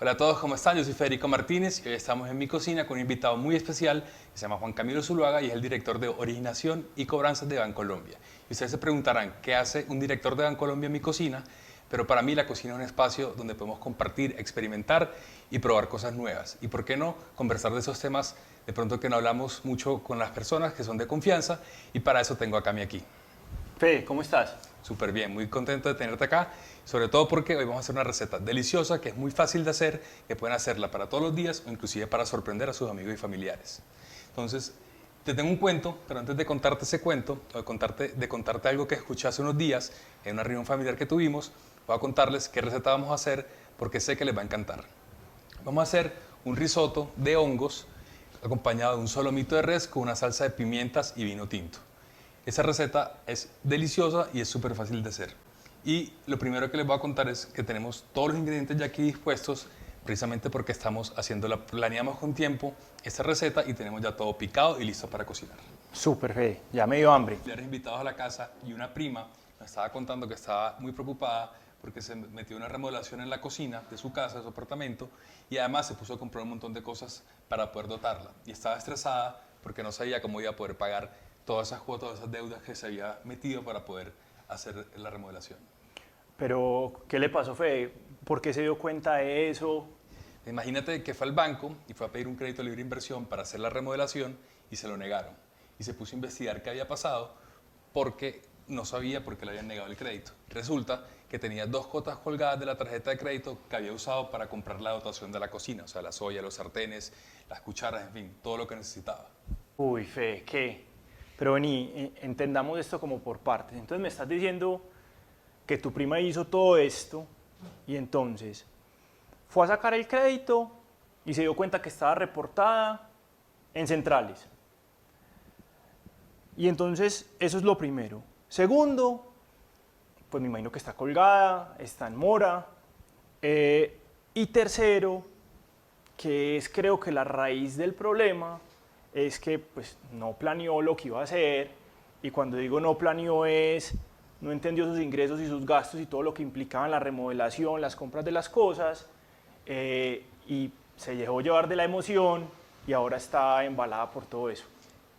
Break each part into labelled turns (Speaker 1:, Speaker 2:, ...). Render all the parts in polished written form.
Speaker 1: Hola a todos, ¿cómo están? Yo soy Federico Martínez y hoy estamos en mi cocina con un invitado muy especial que se llama Juan Camilo Zuluaga y es el director de Originación y Cobranzas de Bancolombia. Y ustedes se preguntarán, ¿qué hace un director de Bancolombia en mi cocina? Pero para mí la cocina es un espacio donde podemos compartir, experimentar y probar cosas nuevas. Y por qué no conversar de esos temas de pronto que no hablamos mucho con las personas que son de confianza, y para eso tengo a Cami aquí.
Speaker 2: Fe, ¿cómo estás?
Speaker 1: Súper bien, muy contento de tenerte acá, sobre todo porque hoy vamos a hacer una receta deliciosa que es muy fácil de hacer, que pueden hacerla para todos los días o inclusive para sorprender a sus amigos y familiares. Entonces, te tengo un cuento, pero antes de contarte ese cuento, o de contarte algo que escuché hace unos días en una reunión familiar que tuvimos, voy a contarles qué receta vamos a hacer porque sé que les va a encantar. Vamos a hacer un risotto de hongos acompañado de un solomito de res con una salsa de pimientas y vino tinto. Esa receta es deliciosa y es súper fácil de hacer. Y lo primero que les voy a contar es que tenemos todos los ingredientes ya aquí dispuestos, precisamente porque planeamos con tiempo esta receta y tenemos ya todo picado y listo para cocinar.
Speaker 2: Súper, Fe, ya me dio hambre.
Speaker 1: Familiares invitados a la casa y una prima me estaba contando que estaba muy preocupada porque se metió una remodelación en la cocina de su casa, de su apartamento, y además se puso a comprar un montón de cosas para poder dotarla. Y estaba estresada porque no sabía cómo iba a poder pagar todas esas cuotas, todas esas deudas que se había metido para poder hacer la remodelación.
Speaker 2: Pero, ¿qué le pasó, Fe? ¿Por qué se dio cuenta de eso?
Speaker 1: Imagínate que fue al banco y fue a pedir un crédito libre de inversión para hacer la remodelación y se lo negaron. Y se puso a investigar qué había pasado porque no sabía por qué le habían negado el crédito. Resulta que tenía 2 cuotas colgadas de la tarjeta de crédito que había usado para comprar la dotación de la cocina, o sea, la soya, los sartenes, las cucharas, en fin, todo lo que necesitaba.
Speaker 2: Uy, Fe, ¿qué? Pero vení, entendamos esto como por partes. Entonces me estás diciendo que tu prima hizo todo esto y entonces fue a sacar el crédito y se dio cuenta que estaba reportada en centrales. Y entonces eso es lo primero. Segundo, pues me imagino que está colgada, está en mora. Y tercero, que es creo que la raíz del problema, es que pues no planeó lo que iba a hacer, y cuando digo no planeó es no entendió sus ingresos y sus gastos y todo lo que implicaban la remodelación, las compras de las cosas, y se dejó llevar de la emoción y ahora está embalada por todo eso.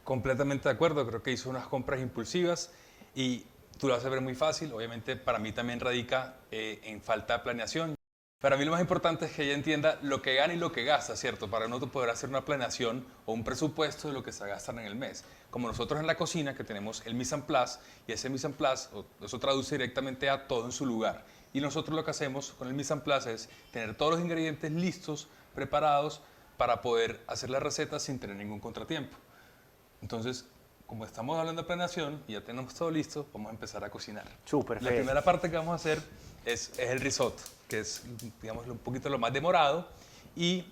Speaker 1: Completamente de acuerdo, creo que hizo unas compras impulsivas y tú lo vas a ver muy fácil. Obviamente para mí también radica en falta de planeación. Para mí lo más importante es que ella entienda lo que gana y lo que gasta, ¿cierto? Para uno poder hacer una planeación o un presupuesto de lo que se gastan en el mes. Como nosotros en la cocina, que tenemos el mise en place, y ese mise en place, eso traduce directamente a todo en su lugar. Y nosotros lo que hacemos con el mise en place es tener todos los ingredientes listos, preparados, para poder hacer la receta sin tener ningún contratiempo. Entonces, como estamos hablando de planeación y ya tenemos todo listo, vamos a empezar a cocinar.
Speaker 2: Súper
Speaker 1: La
Speaker 2: feo.
Speaker 1: primera parte que vamos a hacer es el risotto, que es, digamos, un poquito lo más demorado y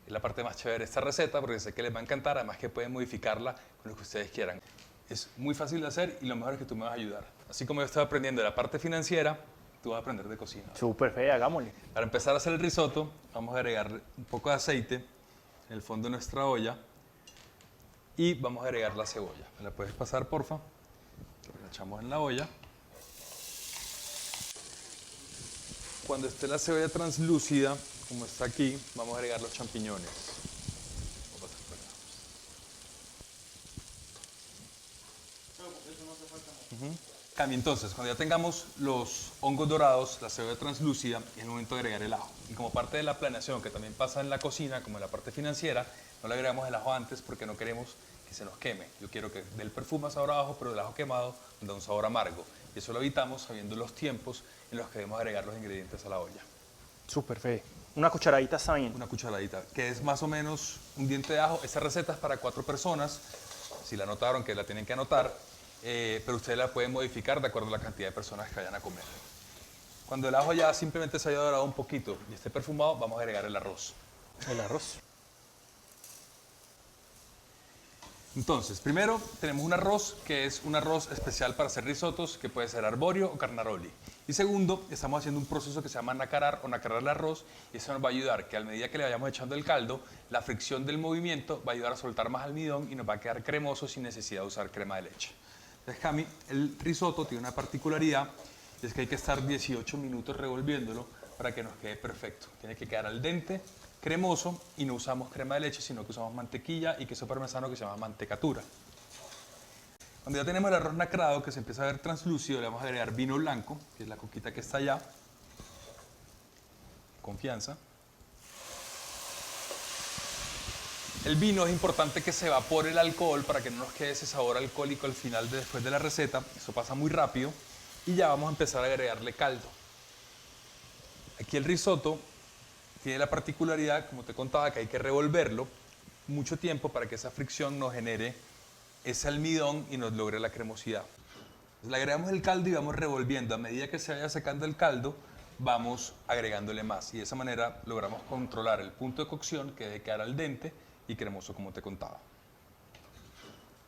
Speaker 1: la parte más chévere de esta receta, porque sé que les va a encantar, además que pueden modificarla con lo que ustedes quieran. Es muy fácil de hacer y lo mejor es que tú me vas a ayudar. Así como yo estoy aprendiendo de la parte financiera, tú vas a aprender de cocina.
Speaker 2: Súper fea, hagámosle.
Speaker 1: Para empezar a hacer el risotto, vamos a agregar un poco de aceite en el fondo de nuestra olla. Y vamos a agregar la cebolla. ¿Me la puedes pasar, porfa? La echamos en la olla. Cuando esté la cebolla translúcida, como está aquí, vamos a agregar los champiñones. Cami, entonces, cuando ya tengamos los hongos dorados, la cebolla translúcida, es el momento de agregar el ajo. Y como parte de la planeación, que también pasa en la cocina, como en la parte financiera, no le agregamos el ajo antes porque no queremos que se nos queme. Yo quiero que dé el perfume a sabor a ajo, pero el ajo quemado da un sabor amargo. Y eso lo evitamos sabiendo los tiempos en los que debemos agregar los ingredientes a la olla.
Speaker 2: Súper feo. Una cucharadita está bien.
Speaker 1: Una cucharadita, que es más o menos un diente de ajo. Esta receta es para 4 personas. Si la anotaron, que la tienen que anotar. Pero ustedes la pueden modificar de acuerdo a la cantidad de personas que vayan a comer. Cuando el ajo ya simplemente se haya dorado un poquito y esté perfumado, vamos a agregar el arroz.
Speaker 2: El arroz.
Speaker 1: Entonces, primero tenemos un arroz que es un arroz especial para hacer risotos, que puede ser arborio o carnaroli. Y segundo, estamos haciendo un proceso que se llama nacarar o nacarar el arroz, y eso nos va a ayudar que a medida que le vayamos echando el caldo, la fricción del movimiento va a ayudar a soltar más almidón y nos va a quedar cremoso sin necesidad de usar crema de leche. Entonces, Cami, el risotto tiene una particularidad, y es que hay que estar 18 minutos revolviéndolo para que nos quede perfecto. Tiene que quedar al dente, cremoso, y no usamos crema de leche, sino que usamos mantequilla y queso parmesano que se llama mantecatura. Cuando ya tenemos el arroz nacrado, que se empieza a ver translúcido, le vamos a agregar vino blanco, que es la coquita que está allá. Confianza. El vino es importante que se evapore el alcohol para que no nos quede ese sabor alcohólico al final después de la receta. Eso pasa muy rápido. Y ya vamos a empezar a agregarle caldo. Aquí el risotto tiene la particularidad, como te contaba, que hay que revolverlo mucho tiempo para que esa fricción nos genere ese almidón y nos logre la cremosidad. Entonces, le agregamos el caldo y vamos revolviendo. A medida que se vaya secando el caldo, vamos agregándole más. Y de esa manera logramos controlar el punto de cocción, que debe quedar al dente y cremoso, como te contaba.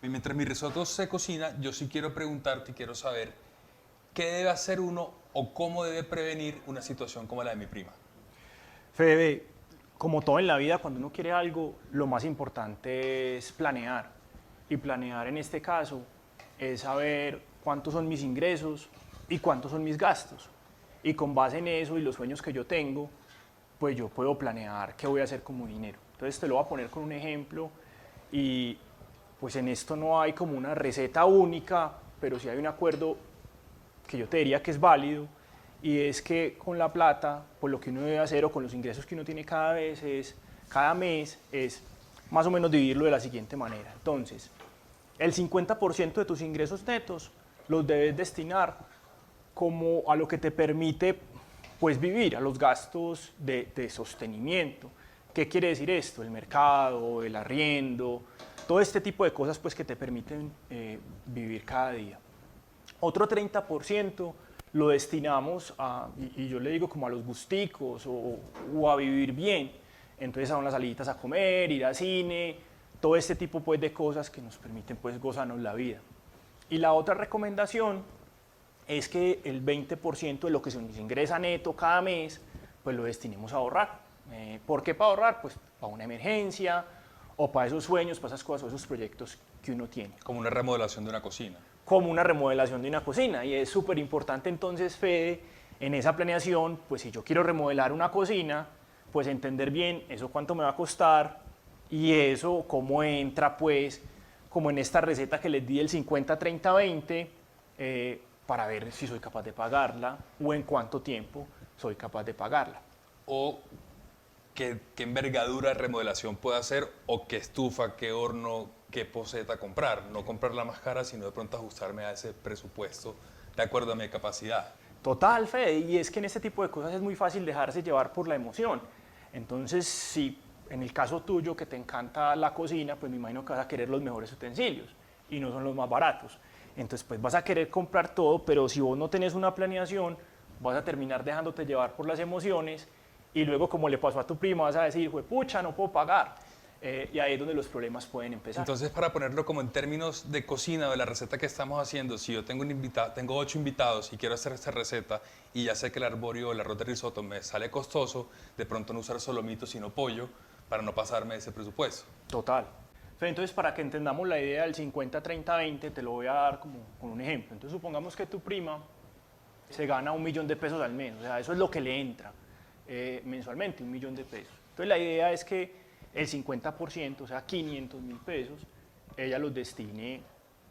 Speaker 1: Y mientras mi risotto se cocina, yo sí quiero preguntarte y quiero saber qué debe hacer uno o cómo debe prevenir una situación como la de mi prima.
Speaker 2: Fede, como todo en la vida, cuando uno quiere algo, lo más importante es planear. Y planear en este caso es saber cuántos son mis ingresos y cuántos son mis gastos. Y con base en eso y los sueños que yo tengo, pues yo puedo planear qué voy a hacer con mi dinero. Entonces te lo voy a poner con un ejemplo y pues en esto no hay como una receta única, pero sí hay un acuerdo que yo te diría que es válido, y es que con la plata, pues lo que uno debe hacer, o con los ingresos que uno tiene cada mes, es más o menos dividirlo de la siguiente manera. Entonces, el 50% de tus ingresos netos los debes destinar como a lo que te permite pues vivir, a los gastos de sostenimiento. ¿Qué quiere decir esto? El mercado, el arriendo, todo este tipo de cosas pues que te permiten vivir cada día. Otro 30% lo destinamos a, y yo le digo como a los gusticos o a vivir bien. Entonces a unas saliditas a comer, ir al cine, todo este tipo pues de cosas que nos permiten pues gozarnos la vida. Y la otra recomendación es que el 20% de lo que se nos ingresa neto cada mes, pues lo destinemos a ahorrar. ¿Por qué para ahorrar? Pues para una emergencia o para esos sueños, para esas cosas o esos proyectos que uno tiene.
Speaker 1: Como una remodelación de una cocina.
Speaker 2: Como una remodelación de una cocina. Y es súper importante entonces, Fede, en esa planeación, pues si yo quiero remodelar una cocina, pues entender bien eso cuánto me va a costar y eso cómo entra pues como en esta receta que les di el 50-30-20, para ver si soy capaz de pagarla o en cuánto tiempo soy capaz de pagarla.
Speaker 1: O qué envergadura de remodelación puedo hacer, o qué estufa, qué horno, qué poceta comprar. No comprar la más cara, sino de pronto ajustarme a ese presupuesto de acuerdo a mi capacidad.
Speaker 2: Total, Fede, y es que en este tipo de cosas es muy fácil dejarse llevar por la emoción. Entonces, si en el caso tuyo que te encanta la cocina, pues me imagino que vas a querer los mejores utensilios y no son los más baratos. Entonces, pues vas a querer comprar todo, pero si vos no tenés una planeación, vas a terminar dejándote llevar por las emociones y luego, como le pasó a tu prima, vas a decir, pucha, no puedo pagar. Y ahí es donde los problemas pueden empezar.
Speaker 1: Entonces, para ponerlo como en términos de cocina, de la receta que estamos haciendo, si yo tengo tengo 8 invitados y quiero hacer esta receta y ya sé que el arborio o el arroz de risotto me sale costoso, de pronto no usar solomito sino pollo para no pasarme ese presupuesto.
Speaker 2: Total. Entonces, para que entendamos la idea del 50-30-20, te lo voy a dar como con un ejemplo. Entonces, supongamos que tu prima se gana 1 millón de pesos al mes, o sea, eso es lo que le entra mensualmente, 1 millón de pesos. Entonces, la idea es que el 50%, o sea, 500.000 pesos, ella los destine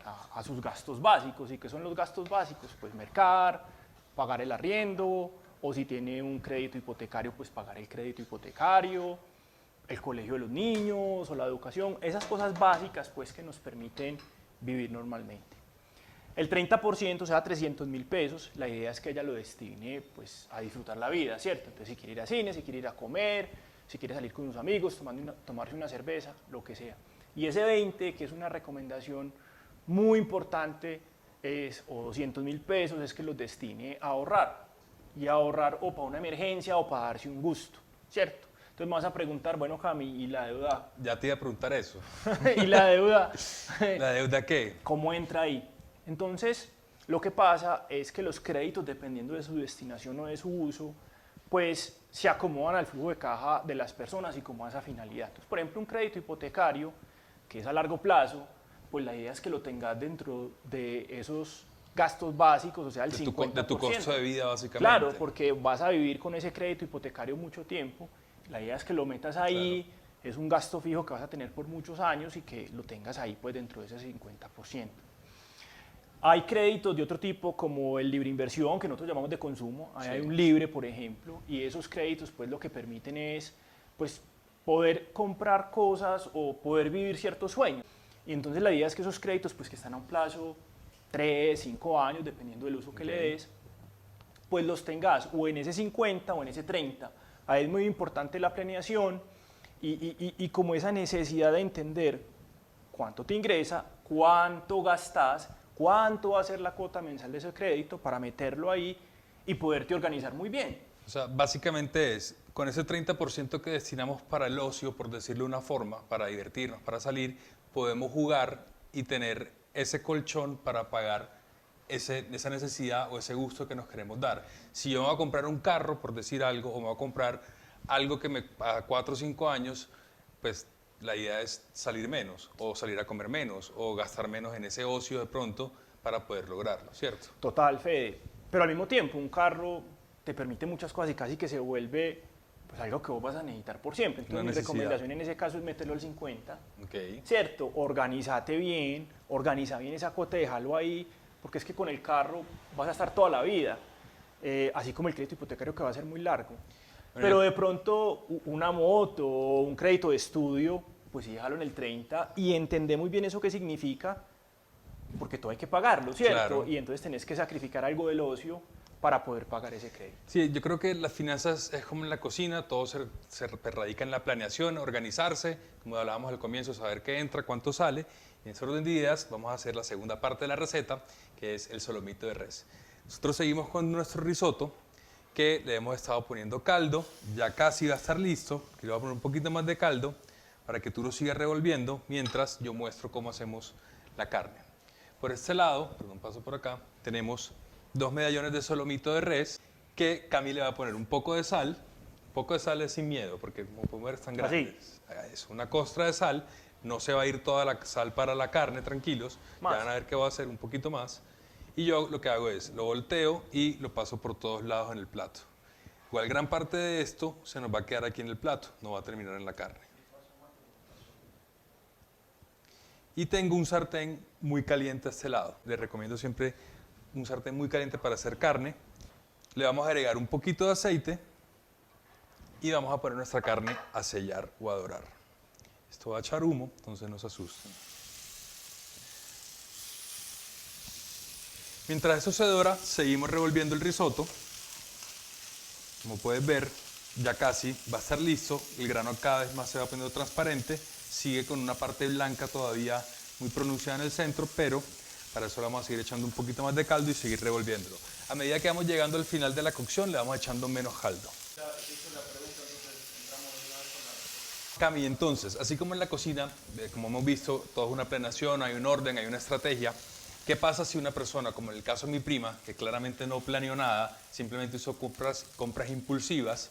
Speaker 2: a sus gastos básicos. ¿Y qué son los gastos básicos? Pues mercar, pagar el arriendo, o si tiene un crédito hipotecario, pues pagar el crédito hipotecario, el colegio de los niños o la educación, esas cosas básicas pues que nos permiten vivir normalmente. El 30%, o sea, 300.000 pesos, la idea es que ella lo destine pues a disfrutar la vida, ¿cierto? Entonces, si quiere ir a cine, si quiere ir a comer, si quiere salir con sus amigos, tomarse una cerveza, lo que sea. Y ese 20, que es una recomendación muy importante, o 200.000 pesos, es que los destine a ahorrar. Y a ahorrar o para una emergencia o para darse un gusto, ¿cierto? Entonces me vas a preguntar, bueno, Cami, ¿y la deuda?
Speaker 1: Ya te iba a preguntar eso.
Speaker 2: ¿Y la deuda?
Speaker 1: ¿La deuda qué?
Speaker 2: ¿Cómo entra ahí? Entonces, lo que pasa es que los créditos, dependiendo de su destinación o de su uso, pues se acomodan al flujo de caja de las personas y como a esa finalidad. Entonces, por ejemplo, un crédito hipotecario, que es a largo plazo, pues la idea es que lo tengas dentro de esos gastos básicos, o sea, el
Speaker 1: De
Speaker 2: 50%.
Speaker 1: de tu costo de vida, básicamente.
Speaker 2: Claro, porque vas a vivir con ese crédito hipotecario mucho tiempo. La idea es que lo metas ahí, es un gasto fijo que vas a tener por muchos años y que lo tengas ahí pues dentro de ese 50%. Hay créditos de otro tipo como el libre inversión, que nosotros llamamos de consumo. Ahí hay un libre, por ejemplo, y esos créditos pues lo que permiten es pues poder comprar cosas o poder vivir ciertos sueños. Y entonces la idea es que esos créditos pues que están a un plazo 3, 5 años, dependiendo del uso que le des, pues los tengas o en ese 50 o en ese 30. Ahí es muy importante la planeación y como esa necesidad de entender cuánto te ingresa, cuánto gastas, cuánto va a ser la cuota mensual de ese crédito para meterlo ahí y poderte organizar muy bien.
Speaker 1: O sea, básicamente es, con ese 30% que destinamos para el ocio, por decirlo de una forma, para divertirnos, para salir, podemos jugar y tener ese colchón para pagar esa necesidad o ese gusto que nos queremos dar. Si yo me voy a comprar un carro, por decir algo, o me voy a comprar algo que me a 4 o 5 años, pues la idea es salir menos, o salir a comer menos, o gastar menos en ese ocio de pronto para poder lograrlo, ¿cierto?
Speaker 2: Total, Fede. Pero al mismo tiempo, un carro te permite muchas cosas y casi que se vuelve pues, algo que vos vas a necesitar por siempre. Entonces, mi recomendación en ese caso es meterlo al 50.
Speaker 1: Okay.
Speaker 2: ¿Cierto? Organízate bien, organiza bien esa cuota, déjalo ahí, porque es que con el carro vas a estar toda la vida. Así como el crédito hipotecario que va a ser muy largo. Pero de pronto una moto o un crédito de estudio, pues sí, déjalo en el 30 y entendé muy bien eso que significa, porque todo hay que pagarlo, ¿cierto?
Speaker 1: Claro.
Speaker 2: Y entonces tenés que sacrificar algo del ocio para poder pagar ese crédito.
Speaker 1: Sí, yo creo que las finanzas es como en la cocina, todo se radica en la planeación, organizarse, como hablábamos al comienzo, saber qué entra, cuánto sale. Y en ese orden de ideas vamos a hacer la segunda parte de la receta, que es el solomito de res. Nosotros seguimos con nuestro risotto, que le hemos estado poniendo caldo, ya casi va a estar listo, que le voy a poner un poquito más de caldo para que tú lo sigas revolviendo mientras yo muestro cómo hacemos la carne. Por este lado, perdón, paso por acá, tenemos 2 medallones de solomito de res, que Cami le va a poner un poco de sal es sin miedo, porque como podemos ver están grandes. Es una costra de sal, no se va a ir toda la sal para la carne, tranquilos, ya van a ver que va a hacer un poquito más. Y yo lo que hago es, lo volteo y lo paso por todos lados en el plato. Igual gran parte de esto se nos va a quedar aquí en el plato, no va a terminar en la carne. Y tengo un sartén muy caliente a este lado. Les recomiendo siempre un sartén muy caliente para hacer carne. Le vamos a agregar un poquito de aceite y vamos a poner nuestra carne a sellar o a dorar. Esto va a echar humo, entonces no se asusten. Mientras esto se dora, seguimos revolviendo el risotto. Como puedes ver, ya casi va a estar listo. El grano cada vez más se va poniendo transparente. Sigue con una parte blanca todavía muy pronunciada en el centro, pero para eso le vamos a seguir echando un poquito más de caldo y seguir revolviéndolo. A medida que vamos llegando al final de la cocción, le vamos echando menos caldo. Cami, entonces, así como en la cocina, como hemos visto, todo es una planeación, hay un orden, hay una estrategia. ¿Qué pasa si una persona, como en el caso de mi prima, que claramente no planeó nada, simplemente hizo compras impulsivas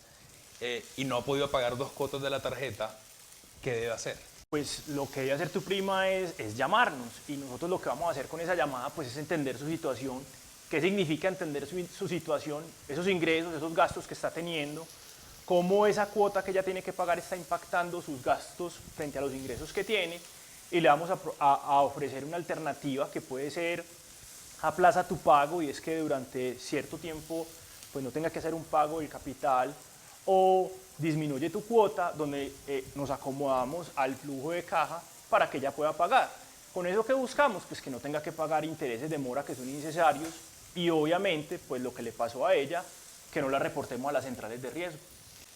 Speaker 1: y no ha podido pagar 2 cuotas de la tarjeta? ¿Qué debe hacer?
Speaker 2: Pues lo que debe hacer tu prima es llamarnos y nosotros lo que vamos a hacer con esa llamada pues es entender su situación. ¿Qué significa entender su situación? Esos ingresos, esos gastos que está teniendo, cómo esa cuota que ella tiene que pagar está impactando sus gastos frente a los ingresos que tiene y le vamos a ofrecer una alternativa que puede ser aplaza tu pago y es que durante cierto tiempo pues no tenga que hacer un pago del capital o disminuye tu cuota donde nos acomodamos al flujo de caja para que ella pueda pagar. Con eso que buscamos, pues que no tenga que pagar intereses de mora que son innecesarios y obviamente pues lo que le pasó a ella, que no la reportemos a las centrales de riesgo.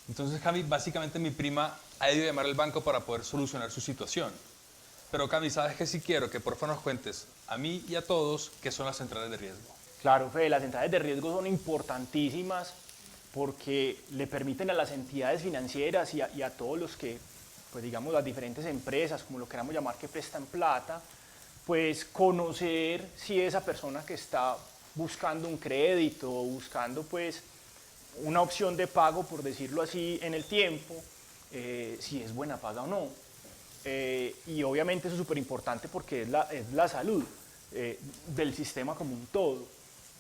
Speaker 1: Entonces, Cami, básicamente mi prima ha ido a llamar al banco para poder solucionar su situación. Pero Cami, ¿sabes qué? Sí quiero que por favor nos cuentes a mí y a todos qué son las centrales de riesgo.
Speaker 2: Claro, Fede, las centrales de riesgo son importantísimas porque le permiten a las entidades financieras y a todos los que, pues digamos, las diferentes empresas, como lo queramos llamar, que prestan plata, pues conocer si esa persona que está buscando un crédito o buscando pues una opción de pago, por decirlo así, en el tiempo, si es buena paga o no. Y obviamente eso es súper importante porque es la salud. del sistema como un todo.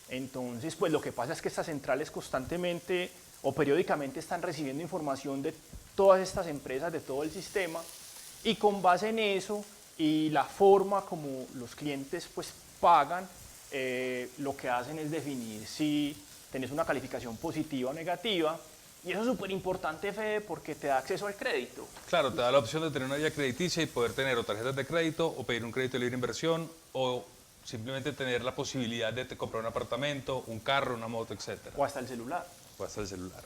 Speaker 2: Entonces, pues lo que pasa es que estas centrales constantemente o periódicamente están recibiendo información de todas estas empresas, de todo el sistema, y con base en eso y la forma como los clientes pues pagan, lo que hacen es definir si tenés una calificación positiva o negativa. Y eso es súper importante, Fede, porque te da acceso al crédito.
Speaker 1: Claro, te da la opción de tener una vía crediticia y poder tener o tarjetas de crédito o pedir un crédito de libre inversión o simplemente tener la posibilidad de comprar un apartamento, un carro, una moto, etc.
Speaker 2: O hasta el celular.
Speaker 1: O hasta el celular.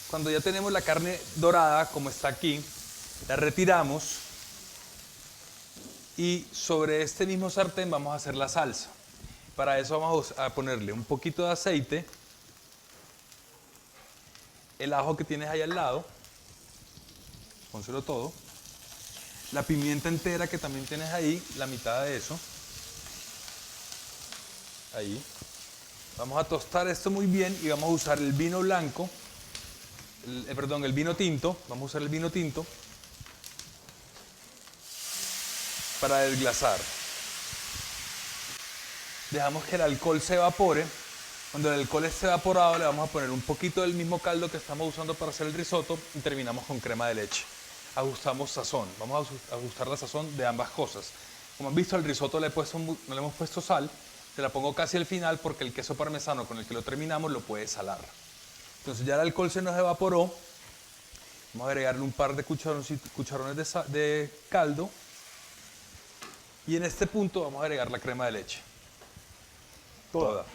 Speaker 1: Cuando ya tenemos la carne dorada, como está aquí, la retiramos y sobre este mismo sartén vamos a hacer la salsa. Para eso vamos a ponerle un poquito de aceite, el ajo que tienes ahí al lado, pónselo todo, la pimienta entera que también tienes ahí, la mitad de eso, ahí. Vamos a tostar esto muy bien y vamos a usar el vino blanco, el vino tinto, vamos a usar el vino tinto para desglasar. Dejamos que el alcohol se evapore. Cuando el alcohol esté evaporado le vamos a poner un poquito del mismo caldo que estamos usando para hacer el risotto y terminamos con crema de leche. Ajustamos sazón, vamos a ajustar la sazón de ambas cosas. Como han visto, al risotto no le hemos puesto sal, se la pongo casi al final porque el queso parmesano con el que lo terminamos lo puede salar. Entonces ya el alcohol se nos evaporó, vamos a agregarle un par de cucharones de caldo y en este punto vamos a agregar la crema de leche. Toda.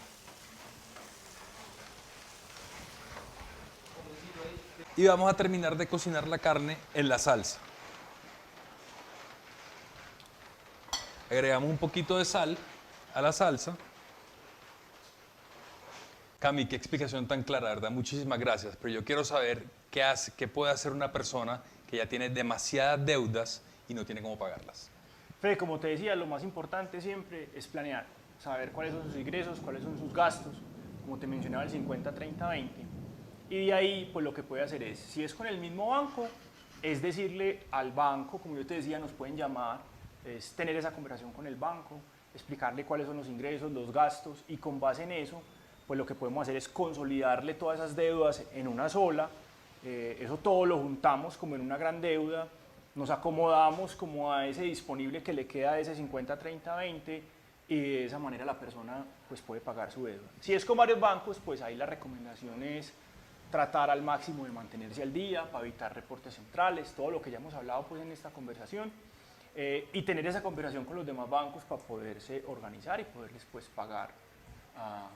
Speaker 1: Y vamos a terminar de cocinar la carne en la salsa. Agregamos un poquito de sal a la salsa. Cami, qué explicación tan clara, ¿verdad? Muchísimas gracias. Pero yo quiero saber qué puede hacer una persona que ya tiene demasiadas deudas y no tiene cómo pagarlas.
Speaker 2: Fede, como te decía, lo más importante siempre es planear, saber cuáles son sus ingresos, cuáles son sus gastos, como te mencionaba el 50-30-20. Y de ahí, pues lo que puede hacer es, si es con el mismo banco, es decirle al banco, como yo te decía, nos pueden llamar, es tener esa conversación con el banco, explicarle cuáles son los ingresos, los gastos, y con base en eso, pues lo que podemos hacer es consolidarle todas esas deudas en una sola, eso todo lo juntamos como en una gran deuda, nos acomodamos como a ese disponible que le queda de ese 50-30-20, y de esa manera la persona pues puede pagar su deuda. Si es con varios bancos, pues ahí la recomendación es tratar al máximo de mantenerse al día para evitar reportes centrales, todo lo que ya hemos hablado pues en esta conversación, y tener esa conversación con los demás bancos para poderse organizar y poderles pues pagar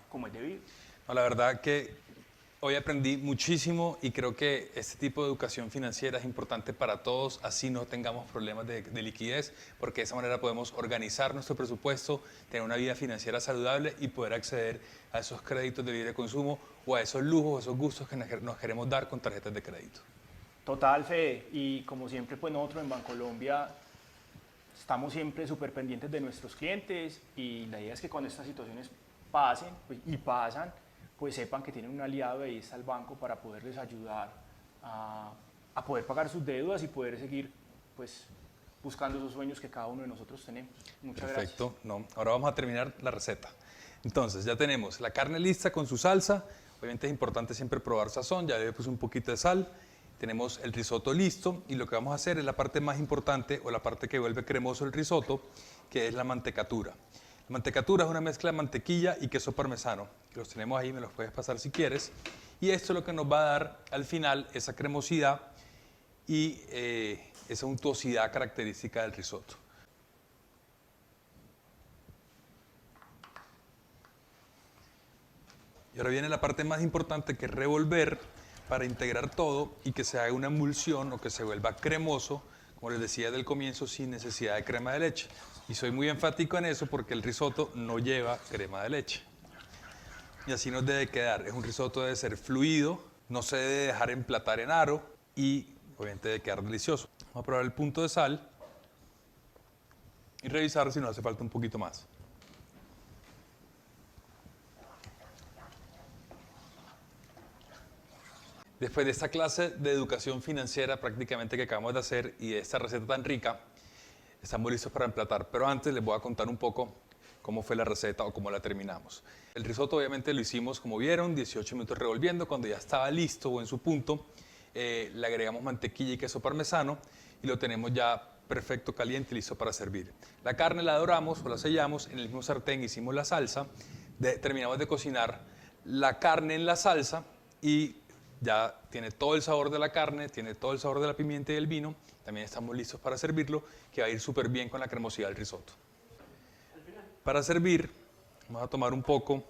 Speaker 2: como es debido.
Speaker 1: No, la verdad que hoy aprendí muchísimo y creo que este tipo de educación financiera es importante para todos, así no tengamos problemas de liquidez, porque de esa manera podemos organizar nuestro presupuesto, tener una vida financiera saludable y poder acceder a esos créditos de libre consumo o a esos lujos, esos gustos que nos queremos dar con tarjetas de crédito.
Speaker 2: Total, Fede, y como siempre pues nosotros en Bancolombia estamos siempre súper pendientes de nuestros clientes y la idea es que cuando estas situaciones pasen pues, y pasan, pues sepan que tienen un aliado, ahí está el banco para poderles ayudar a poder pagar sus deudas y poder seguir pues buscando esos sueños que cada uno de nosotros tenemos. Muchas gracias.
Speaker 1: Perfecto. No, ahora vamos a terminar la receta. Entonces ya tenemos la carne lista con su salsa, obviamente es importante siempre probar sazón, ya le puse un poquito de sal, tenemos el risotto listo y lo que vamos a hacer es la parte más importante o la parte que vuelve cremoso el risotto, que es la mantecatura. La mantecatura es una mezcla de mantequilla y queso parmesano, que los tenemos ahí, me los puedes pasar si quieres. Y esto es lo que nos va a dar al final esa cremosidad y esa untuosidad característica del risotto. Y ahora viene la parte más importante, que es revolver para integrar todo y que se haga una emulsión o que se vuelva cremoso, como les decía desde el comienzo, sin necesidad de crema de leche. Y soy muy enfático en eso porque el risotto no lleva crema de leche. Y así nos debe quedar. Es un risotto, debe ser fluido, no se debe dejar emplatar en aro y obviamente debe quedar delicioso. Vamos a probar el punto de sal y revisar si nos hace falta un poquito más. Después de esta clase de educación financiera prácticamente que acabamos de hacer y de esta receta tan rica, estamos listos para emplatar. Pero antes les voy a contar un poco cómo fue la receta o cómo la terminamos. El risotto obviamente lo hicimos como vieron, 18 minutos revolviendo. Cuando ya estaba listo o en su punto, le agregamos mantequilla y queso parmesano y lo tenemos ya perfecto, caliente y listo para servir. La carne la doramos o la sellamos, en el mismo sartén hicimos la salsa, terminamos de cocinar la carne en la salsa y ya tiene todo el sabor de la carne, tiene todo el sabor de la pimienta y del vino. También estamos listos para servirlo, que va a ir súper bien con la cremosidad del risotto. Para servir, vamos a tomar un poco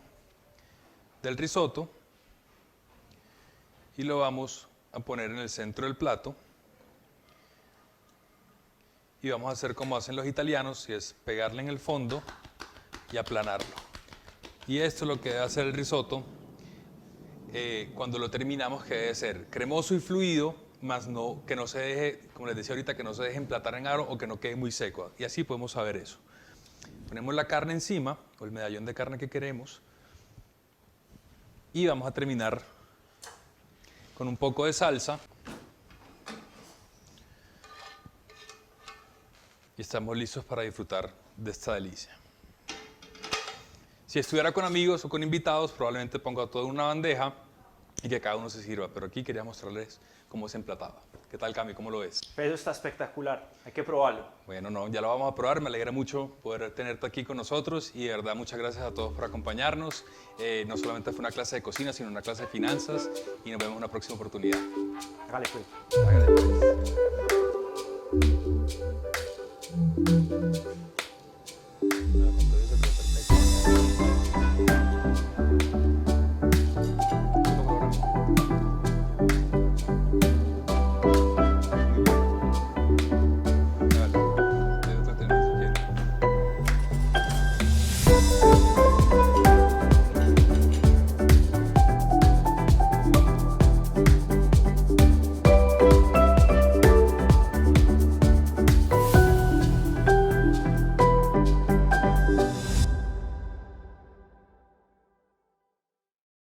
Speaker 1: del risotto y lo vamos a poner en el centro del plato. Y vamos a hacer como hacen los italianos, y es pegarle en el fondo y aplanarlo. Y esto es lo que debe hacer el risotto cuando lo terminamos, que debe ser cremoso y fluido, más no, que no se deje, como les decía ahorita, que no se deje emplatar en aro o que no quede muy seco. Y así podemos saber eso. Ponemos la carne encima, o el medallón de carne que queremos, y vamos a terminar con un poco de salsa. Y estamos listos para disfrutar de esta delicia. Si estuviera con amigos o con invitados, probablemente ponga todo en una bandeja y que cada uno se sirva, pero aquí quería mostrarles cómo se emplataba. ¿Qué tal, Cami? ¿Cómo lo ves?
Speaker 2: Eso está espectacular, hay que probarlo.
Speaker 1: Bueno, no, ya lo vamos a probar, me alegra mucho poder tenerte aquí con nosotros y de verdad muchas gracias a todos por acompañarnos. No solamente fue una clase de cocina, sino una clase de finanzas y nos vemos en una próxima oportunidad.
Speaker 2: Hágale pues.
Speaker 1: Hágale, pues.